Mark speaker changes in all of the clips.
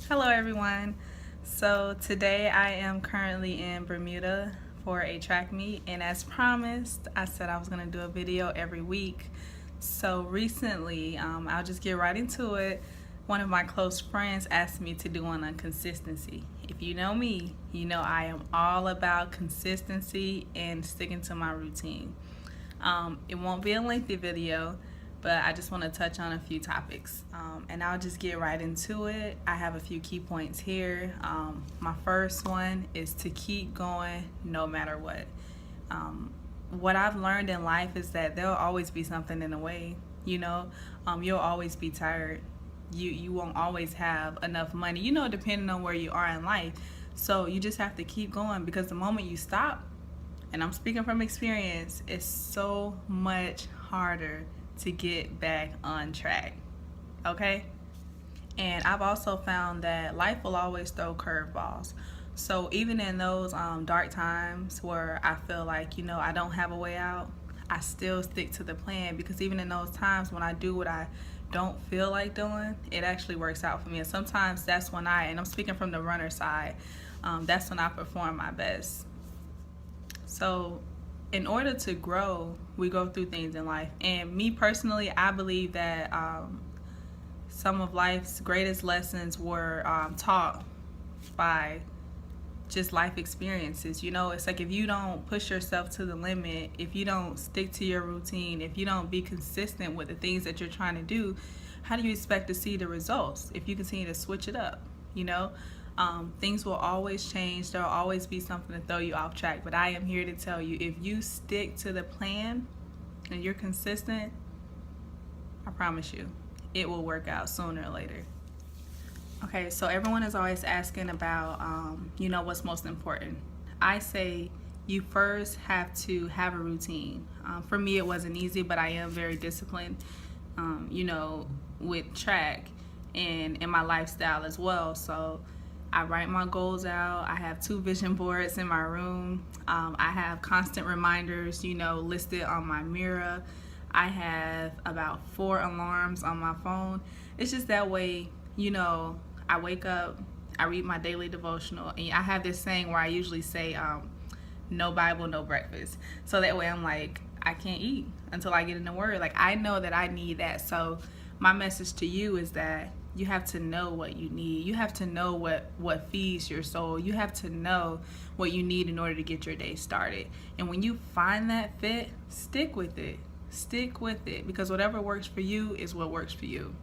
Speaker 1: Hello everyone. So today I am currently in Bermuda for a track meet, and as promised I said I was going to do a video every week. So recently, I'll just get right into it. One of my close friends asked me to do one on consistency. If you know me, you know I am all about consistency and sticking to my routine. It won't be a lengthy video, but I just want to touch on a few topics. And I'll just get right into it. I have a few key points here. My first one is to keep going no matter what. What I've learned in life is that there'll always be something in the way. You'll always be tired. You won't always have enough money, depending on where you are in life. So you just have to keep going, because the moment you stop, and I'm speaking from experience, it's so much harder to get back on track. Okay? And I've also found that life will always throw curveballs. So even in those dark times where I feel like, I don't have a way out, I still stick to the plan, because even in those times when I do what I don't feel like doing, it actually works out for me. And sometimes that's when and I'm speaking from the runner side, that's when I perform my best. So in order to grow, we go through things in life. And me personally, I believe that some of life's greatest lessons were taught by just life experiences. It's like, if you don't push yourself to the limit, if you don't stick to your routine, if you don't be consistent with the things that you're trying to do, how do you expect to see the results if you continue to switch it up? Things will always change. There'll always be something to throw you off track. But I am here to tell you, if you stick to the plan and you're consistent, I promise you, it will work out sooner or later. Okay, so everyone is always asking about, what's most important. I say you first have to have a routine. For me, it wasn't easy, but I am very disciplined, with track and in my lifestyle as well. So I write my goals out. I have 2 vision boards in my room. I have constant reminders, listed on my mirror. I have about 4 alarms on my phone. It's just that way, I wake up, I read my daily devotional, and I have this saying where I usually say, no Bible, no breakfast. So that way I'm like, I can't eat until I get in the Word. Like, I know that I need that. So my message to you is that you have to know what you need. You have to know what feeds your soul. You have to know what you need in order to get your day started. And when you find that fit, stick with it. Stick with it, because whatever works for you is what works for you.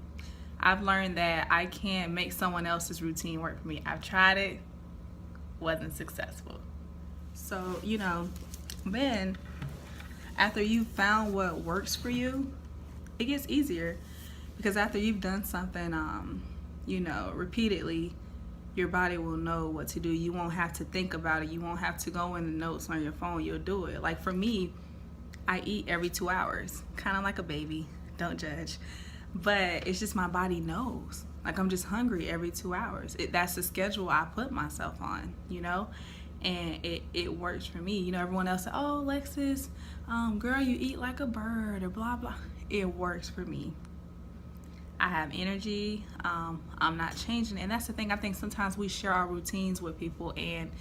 Speaker 1: I've learned that I can't make someone else's routine work for me. I've tried it, wasn't successful. So, then after you've found what works for you, it gets easier. Because after you've done something, repeatedly, your body will know what to do. You won't have to think about it. You won't have to go in the notes on your phone. You'll do it. Like for me, I eat every 2 hours, kind of like a baby. Don't judge. But it's just my body knows. Like, I'm just hungry every 2 hours. That's the schedule I put myself on, and it works for me. Everyone else said, oh, Alexis, girl, you eat like a bird or blah, blah. It works for me. I have energy. I'm not changing. And that's the thing. I think sometimes we share our routines with people and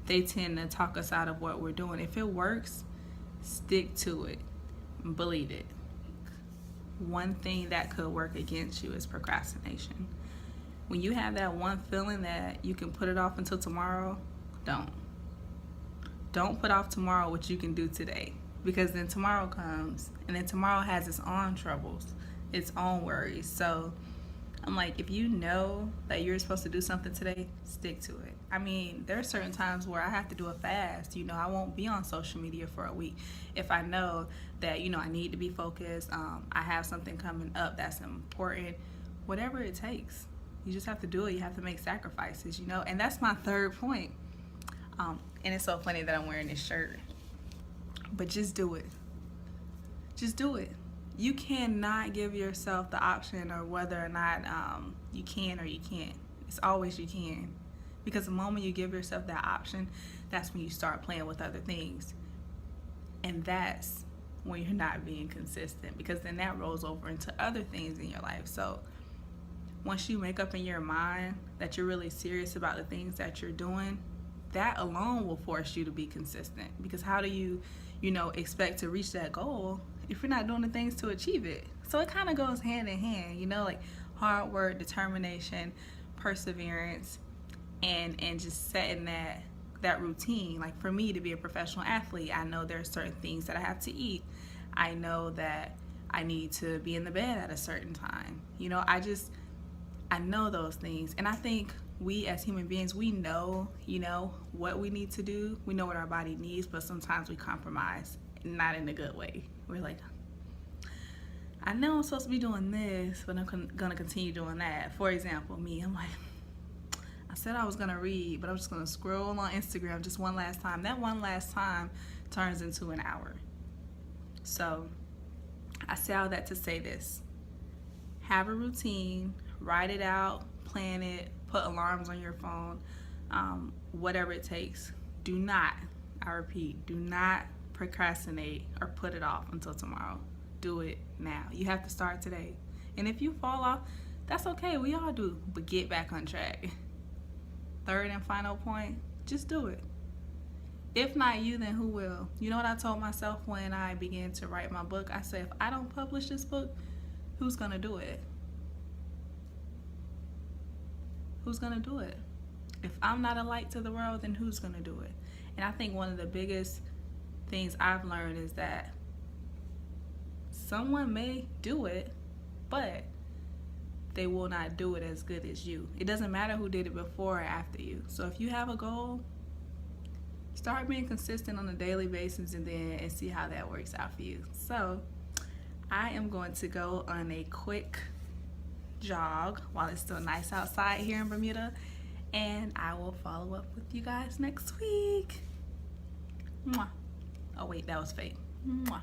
Speaker 1: they tend to talk us out of what we're doing. If it works, stick to it. Believe it. One thing that could work against you is procrastination. When you have that one feeling that you can put it off until tomorrow, don't put off tomorrow what you can do today, because then tomorrow comes, and then tomorrow has its own troubles, its own worries. So I'm like, if you know that you're supposed to do something today, stick to it. I mean, there are certain times where I have to do a fast. I won't be on social media for a week if I know that, I need to be focused. I have something coming up that's important. Whatever it takes, you just have to do it. You have to make sacrifices, And that's my third point. And it's so funny that I'm wearing this shirt. But just do it. Just do it. You cannot give yourself the option or whether or not you can or you can't. It's always you can. Because the moment you give yourself that option, that's when you start playing with other things. And that's when you're not being consistent, because then that rolls over into other things in your life. So once you make up in your mind that you're really serious about the things that you're doing, that alone will force you to be consistent. Because how do you, expect to reach that goal if you're not doing the things to achieve it? So it kind of goes hand in hand, like hard work, determination, perseverance, and just setting that routine. Like for me, to be a professional athlete, I know there are certain things that I have to eat. I know that I need to be in the bed at a certain time. I know those things. And I think we as human beings, we know, what we need to do. We know what our body needs, but sometimes we compromise, not in a good way. We're like, I know I'm supposed to be doing this, but I'm going to continue doing that. For example, me, I'm like, I said I was going to read, but I'm just going to scroll on Instagram just one last time. That one last time turns into an hour. So I say all that to say this. Have a routine, write it out, plan it, put alarms on your phone, whatever it takes. Do not, I repeat, do not procrastinate or put it off until tomorrow. Do it now. You have to start today. And if you fall off, that's okay. We all do. But get back on track. Third and final point, just do it. If not you, then who will? You know what I told myself when I began to write my book? I said, if I don't publish this book, who's going to do it? Who's going to do it? If I'm not a light to the world, then who's going to do it? And I think one of the biggest things I've learned is that someone may do it, but they will not do it as good as you. It doesn't matter who did it before or after you. So if you have a goal, start being consistent on a daily basis and see how that works out for you. So I am going to go on a quick jog while it's still nice outside here in Bermuda, and I will follow up with you guys next week. Mwah. Oh wait, that was fake. Mwah.